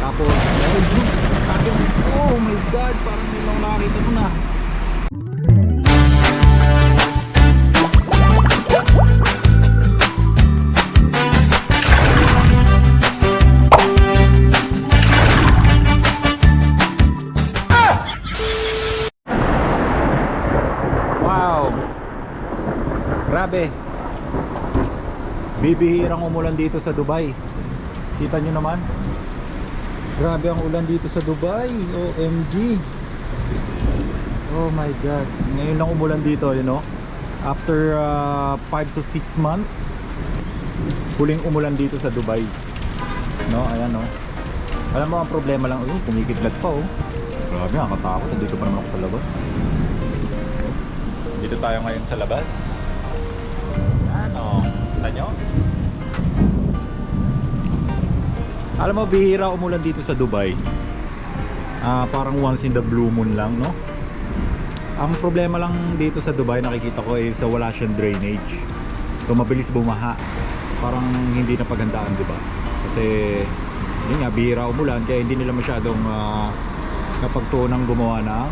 Tapos, oh my god, parang hindi lang nakakita ko na. Wow! Grabe! Bibihirang umulan dito sa Dubai. Kita nyo naman. Grabe ang ulan dito sa Dubai. OMG. Oh my god. Ngayon lang umulan dito, you know. After 5 to 6 months, huling umulan dito sa Dubai. No, ayan no. Alam mo ang problema lang, kumikidlat pa oh. Grabe, nakakatakot. Dito pa naman ako sa labas. Dito tayo ngayon sa labas. Ano? Kita nyo? Alam mo, bihira umulan dito sa Dubai. Parang once in the blue moon lang, no? Ang problema lang dito sa Dubai, nakikita ko is wala siyang drainage. So mabilis bumaha. Parang hindi na paghandaan, di ba? Kasi yun nga, bihira umulan, kaya hindi nila masyadong napagtuunang gumawa ng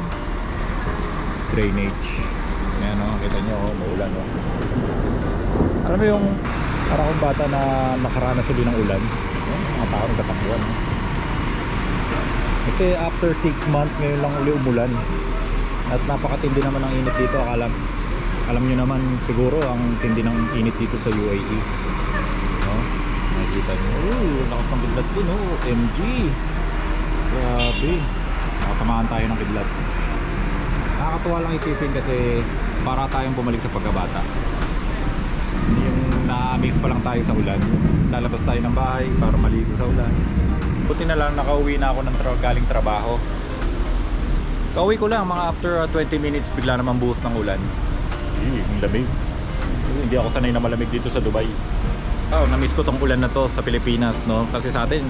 drainage. Ayan, no? Kita nyo, maulan, no? Alam mo yung parang akong bata na nakaranas ulit ng ulan, mga tao nagtatakbuhan, no? Kasi after 6 months ngayon lang uli umulan. At napakatindi naman ang init dito. Alam nyo naman siguro ang tindi ng init dito sa UAE, no? Nakikita nyo, lakas ng kidlat din, no? OMG, grabe, nakatamaan tayo ng kidlat. Nakakatuwa lang isipin kasi para tayong bumalik sa pagkabata. Yung na-amaze pa lang tayo sa ulan, lalabas tayo ng bahay para maligo sa ulan. Buti na lang nakauwi na ako ng galing trabaho. Kauwi ko lang mga after 20 minutes, bigla naman buhos ng ulan. Ang lamig. Hindi ako sanay na malamig dito sa Dubai. Na-miss ko tong ulan na to sa Pilipinas, no? Kasi sa atin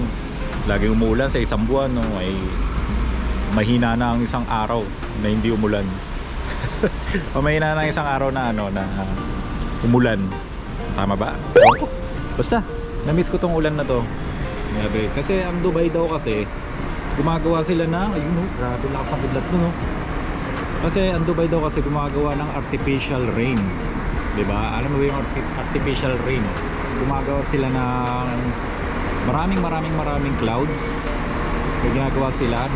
lagi umuulan sa isang buwan, no? Ay mahina na ang isang araw na hindi umulan. O mahina na ang isang araw na ano na umulan. Tama ba? Basta, na-miss ko tong ulan na to. Kasi ang Dubai daw kasi gumagawa sila ng, ayun oh, grabe lakas ang kidlat no. Kasi ang Dubai daw kasi gumagawa ng artificial rain. 'Di ba? Alam mo ba yung artificial rain? Gumagawa sila ng maraming clouds. May ginagawa sila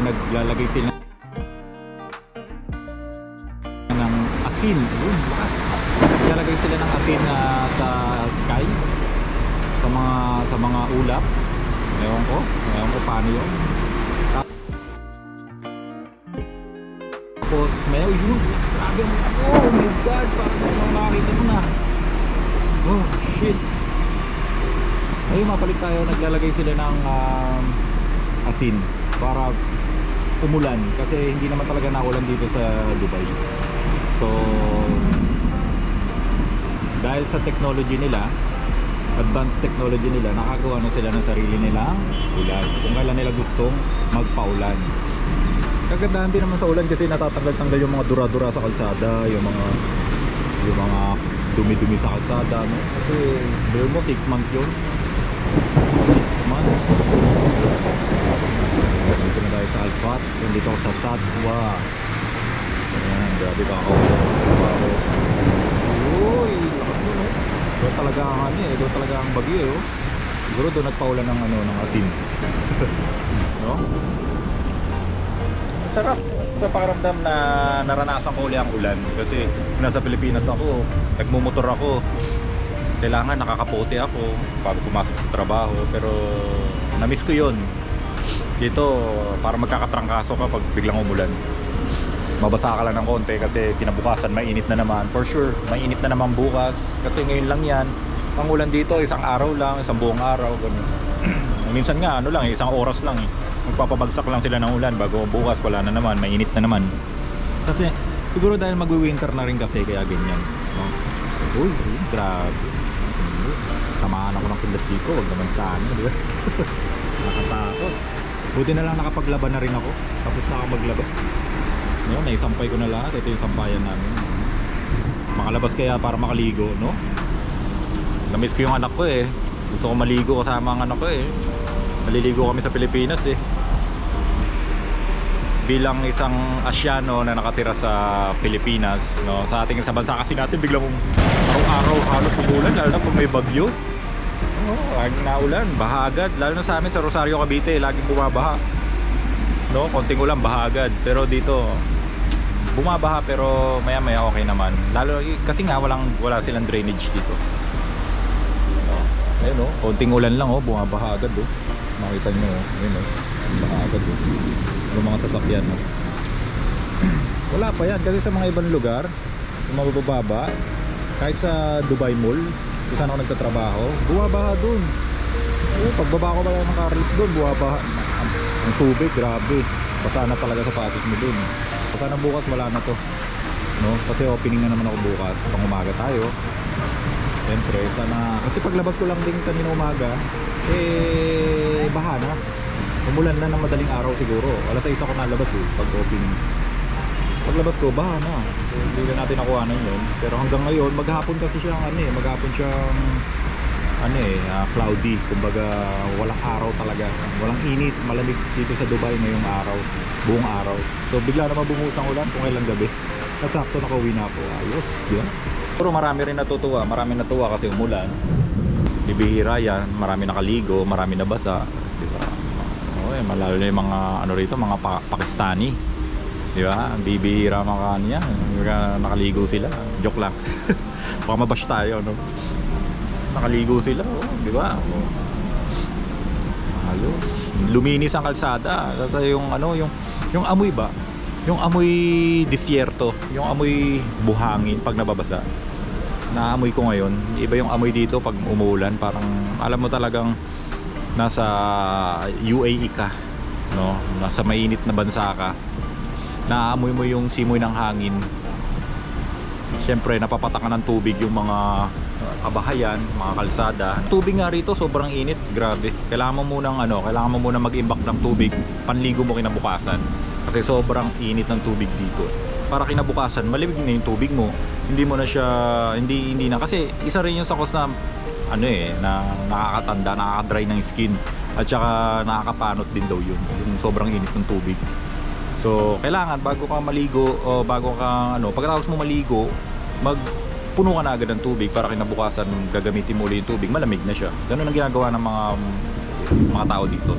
naglalagay sila ng asin. Naglalagay sila ng asin sa sky, sa mga ulap. Ewan ko paano yun. Tapos may yun, grabe, oh my god, parang nakakita ko na. Oh shit. Ayun, mapalit tayo, naglalagay sila ng asin para umulan kasi hindi naman talaga nakulan dito sa Dubai. So dahil sa technology nila, advanced technology nila, nakagawa na sila ng sarili nilang ulan kung kailan nila gustong magpaulan. Kagandahan din naman sa ulan kasi natatanggal-tanggal yung mga dura-dura sa kalsada, yung mga dumi-dumi sa kalsada, no? Kasi bill mo 6 months yun. 6 months. Dito na tayo sa Alfat, dito ako sa Satwa. Ayan, grabe kakaulan ng trabaho. Uy, lakas mo, no? Doon talaga ang doon talaga ang bagyo, oh. Siguro doon nagpaulan ng ng asin. No? Sarap sa pakiramdam na naranasan ko uli ang ulan kasi nasa Pilipinas ako, nagmumotor ako. Kailangan nakakapote ako bago pumasok sa trabaho, pero na-miss ko 'yon. Dito para magkakatrangkaso ka pag biglang umulan. Mabasa ka lang ng konti kasi kinabukasan mainit na naman. For sure, mainit na naman bukas kasi ngayon lang yan. Ang ulan dito, isang araw lang, isang buong araw, ganun. Minsan nga, isang oras lang eh. Magpapabagsak lang sila ng ulan bago bukas wala na naman, mainit na naman. Kasi siguro dahil magwi-winter na rin kasi kaya ganyan, no? Uy, grabe. Tamaan ako ng kidlat dito, huwag naman sana, di ba? Nakatakot. Buti na lang nakapaglaba na rin ako. Tapos na ako maglaba. No, naisampay ko na lahat. Ito yung sampayan namin. Makalabas kaya para makaligo, no? Namiss ko yung anak ko eh. Gusto ko maligo kasama ang anak ko eh. Naliligo kami sa Pilipinas eh. Bilang isang Asyano na nakatira sa Pilipinas, no, sa ating sa bansa kasi natin biglang araw-araw halos umulan, lalo na pag may bagyo. Laging naulan, baha agad. Lalo na sa amin sa Rosario, Cavite, laging bumabaha. No, konting ulan, baha agad. Pero dito, bumabaha pero maya-maya okay naman. Lalo kasi nga wala silang drainage dito. Ayun oh, konting ulan lang oh, bumabaha agad oh. Makita nyo oh, ayun oh, baha agad oh. Yung mga sasakyan oh. Wala pa yan kasi sa mga ibang lugar, yung mabababa, kahit sa Dubai Mall, kung saan ako nagtatrabaho, bumabaha dun. Oh, pagbaba ko ba ng car-lift dun, bumabaha. Ang tubig, grabe. Basa na talaga sa patos mo dun. Basta na bukas wala na to, no? Kasi opening na naman ako bukas, pang umaga tayo. Siyempre, sana, kasi paglabas ko lang din kanina umaga, eh, baha na. Umulan na ng madaling araw siguro. Alas 6 ako nalabas eh, pag opening. Paglabas ko, baha na. So, hindi na natin nakuhanan yun. Pero hanggang ngayon, maghapon kasi siyang, maghapon siyang, cloudy. Kumbaga, walang araw talaga. Walang init, malamig dito sa Dubai ngayong araw. Buong araw. So, bigla naman bumuhos ang ulan kung kailang gabi. Nasakto nakauwi na ako. Ayos, di ba? Pero marami rin natutuwa. Marami natuwa kasi umulan. Bibihira yan. Marami nakaligo. Marami nabasa. Di ba? Malalo na yung mga ano rito, mga Pakistani. Di ba? Bibihira mga kanya. Nakaligo sila. Joke lang. Baka mabash tayo, no? Nakaligo sila, oh, di ba? Oh. Halos luminis ang kalsada. Yung yung amoy ba? Yung amoy disyerto, yung amoy buhangin pag nababasa. Naamoy ko ngayon. Iba yung amoy dito pag umuulan, parang alam mo talagang nasa UAE ka, no? Nasa mainit na bansa ka. Naamoy mo yung simoy ng hangin. Siyempre napapatakan ng tubig yung mga kabahayan, mga kalsada. Tubig nga rito sobrang init, grabe. Kailangan mo munang mag-imbak ng tubig, panligo mo kinabukasan. Kasi sobrang init ng tubig dito. Para kinabukasan, malamig na yung tubig mo. Hindi mo na siya, hindi na. Kasi isa rin yung sa cause na, na nakakatanda, nakaka-dry ng skin. At saka nakakapanot din daw yun, yung sobrang init ng tubig. So, kailangan bago ka maligo, o pagkatapos mo maligo, puno ka na agad ng tubig para kinabukasan gagamitin mo ulit yung tubig, malamig na siya. Ganun ang ginagawa ng mga tao dito.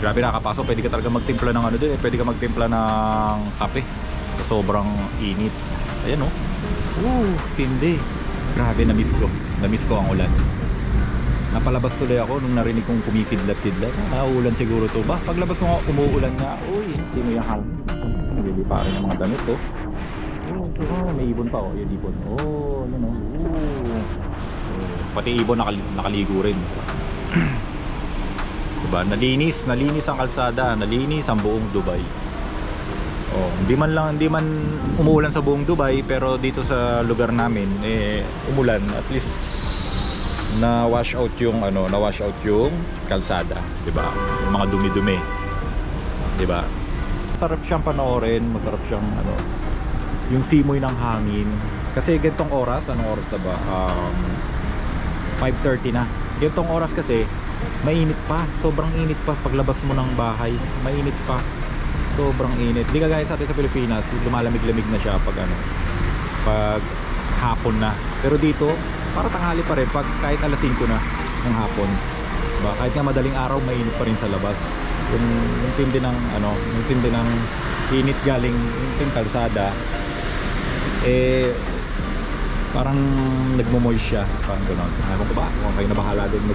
Grabe, nakakapasok, pwede ka talaga magtimpla ng pwede ka magtimpla ng kape sa sobrang init. Ayan oh. Tindi. Grabe, namiss ko ang ulan. Napalabas tuloy ako nung narinig kong kumikidlat-kidlat. Nauulan siguro to ba? Paglabas ko nga, umuulan nga. Uy, hindi mo yung hangin. Nalili pa rin yung mga damit to. May ibon pa oh, yung ibon. Yun oh. Pati ibon nakaligo rin. Diba? Nalinis ang kalsada, nalinis ang buong Dubai. Hindi man umuulan sa buong Dubai, pero dito sa lugar namin umulan. At least na-wash out yung kalsada, 'di ba? Yung mga dumi-dumi. 'Di ba? Masarap siyang panoorin, masarap siyang yung simoy ng hangin. Kasi ganitong oras, anong oras na ba? 5:30 na. Ganitong oras kasi mainit pa, sobrang init pa paglabas mo ng bahay. Mainit pa. Sobrang init. Di kagaya sa atin sa Pilipinas, lumalamig-lamig na siya pag hapon na. Pero dito, para tanghali pa rin pag kahit alas 5 na ng hapon. Diba? Kahit nga madaling araw, mainit pa rin sa labas. Yung tindi ng init galing yung kalsada, parang nagmo-moist siya, parang gano'n. Ewan ko ba kung kayo na bahala doon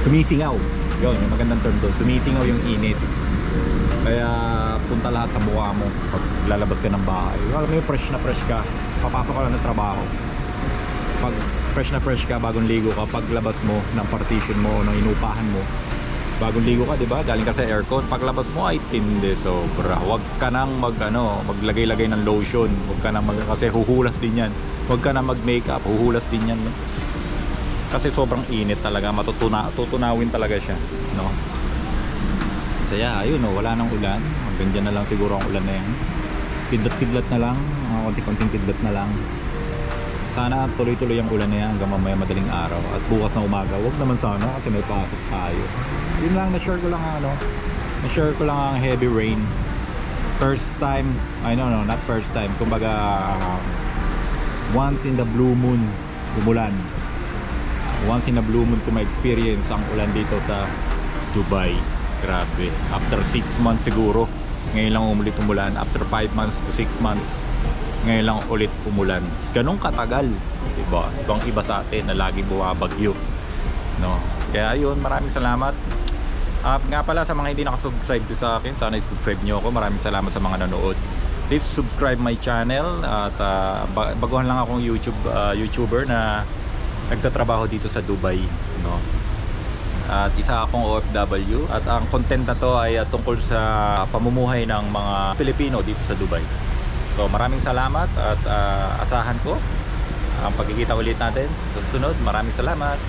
sumisingaw. Yun, yung magandang term doon, sumisingaw yung init. Kaya punta lahat sa mukha mo pag lalabas ka ng bahay. Alam mo yung fresh na fresh ka, papasok ka lang ng trabaho. Pag fresh na fresh ka, bagong ligo ka, paglabas mo ng partition mo o ng inupahan mo, bagong ligo ka, 'di ba? Galing ka sa aircon, paglabas mo ay tindi sobra. Huwag ka nang maglagay-lagay ng lotion. Huwag ka nang kasi huhulas din 'yan. Huwag ka nang mag-makeup, huhulas din 'yan, no? Kasi sobrang init talaga, tutunawin talaga siya, no? Kaya ayun, wala nang ulan. Hanggang dyan na lang siguro ang ulan na yan. Kidlat-kidlat na lang, konti-konting kidlat na lang. Sana tuloy-tuloy ang ulan na yan hanggang mamaya madaling araw. At bukas na umaga, wag naman sana kasi may pasok tayo. Yun lang, na-share ko lang na-share ko lang ang heavy rain. First time, no, not first time. Kumbaga, once in the blue moon, umulan. Once in a blue moon ko ma-experience ang ulan dito sa Dubai. Grabe. After 6 months siguro, ngayon lang ulit umulan. After 5 months to 6 months, ngayon lang ulit umulan. Ganong katagal, diba? Ibang iba sa atin na lagi bumabagyo, no? Kaya yun, maraming salamat. Nga pala sa mga hindi nakasubscribe sa akin, sana subscribe nyo ako. Maraming salamat sa mga nanood. Please subscribe my channel. At baguhan lang akong YouTuber na nagtatrabaho dito sa Dubai, no? At isa akong OFW. At ang content na to ay tungkol sa pamumuhay ng mga Pilipino dito sa Dubai. So maraming salamat at asahan ko ang pagkikita ulit natin sa susunod. Maraming salamat.